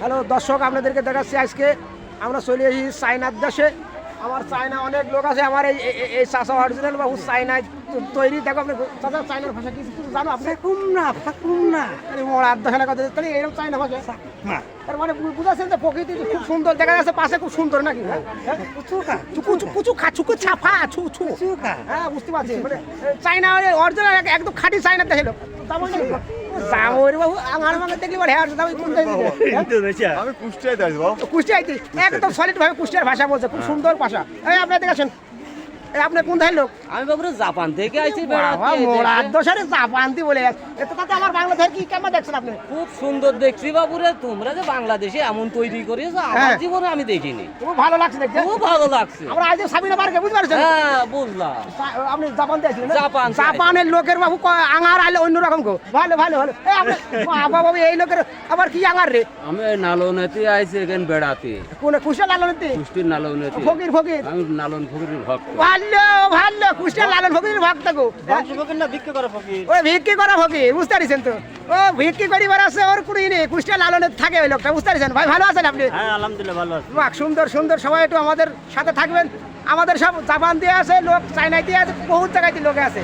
Hello দর্শক, আপনাদেরকে দেখাচ্ছি আজকে আমরা চলে এসেছি চায়নার দেশে। আমার চায়না অনেক লোক আছে, আমার এই চাষা অরিজিনাল বাবু চায়নায় তৈরি। দেখো আপনি চাষা চায়নার ভাষা কিছু কিছু জানো আপনি? মোড়ার দেখানোর কথা তাহলে এরকম চায়না ভাষা তার মানে বুঝাচ্ছেন যে প্রকৃতি খুব সুন্দর দেখা যাচ্ছে, পাশে খুব সুন্দর নাকি? হ্যাঁ বুঝতে পারছি, মানে চায়না অরিজিনাল একদম খাঁটি চায়না দেখলো। আমি কুষ্টিয়াতে আসবো। কুষ্টিয়াতে একদম সলিড ভাবে কুষ্টিয়ার ভাষা বলছে, খুব সুন্দর ভাষা। এই আপনার দেখেছেন, আপনি কোন ধারের লোক? আমি বাবুরে জাপান থেকে আইছি জাপান্তি বলে তাতে আমার বাংলাদেশের কি কেমন দেখছেন আপনি? খুব সুন্দর দেখছি বাবুরে। তোমরা যে বাংলাদেশে এমন তৈরি করেছো আমার জীবনে আমি দেখিনি। খুব ভালো লাগছে দেখতে, খুব ভালো লাগছে। আমরা আজ সাবিনা পার্কে বুঝতে পারছেন? হ্যাঁ বুঝলাম। আপনি জাপান দেখছেন? জাপান। জাপানের লোকের বাবু আঙার আলে অন্যরকম গো। ভালো ভালো ভালো। এই আপনি বাবা এই লোকের আবার কি আঙার রে? আমি নালনেতে আইছি এখানে বেড়াতে। কোন কুষ্টিয়া লালনতে? কুষ্টির নালনেতে। ফকির ফকির আমি নালন ফকিরের ভক্ত। ভালো ভালো, কুষ্টিয়া লালন ফকির ভক্ত গো। ফকির না ভিক্ষা করা ফকির। ওই ভিক্ষি করা ফকির, বুঝতে পারছেন তো? ও ভিক্ষি করিবার আছে, ওর কুড়ি নেই, কুষ্টিয়া লালনের থাকে ওই লোকটা, বুঝতে পারছেন? ভাই ভালো আছেন আপনি? হ্যাঁ আলহামদুলিল্লাহ ভালো আছি। বাহ, সুন্দর সুন্দর। সবাই একটু আমাদের সাথে থাকবেন। আমাদের সব জাপান দিয়ে আছে লোক, চায়নায় দিয়ে আছে, বহুত জায়গায় লোক আছে।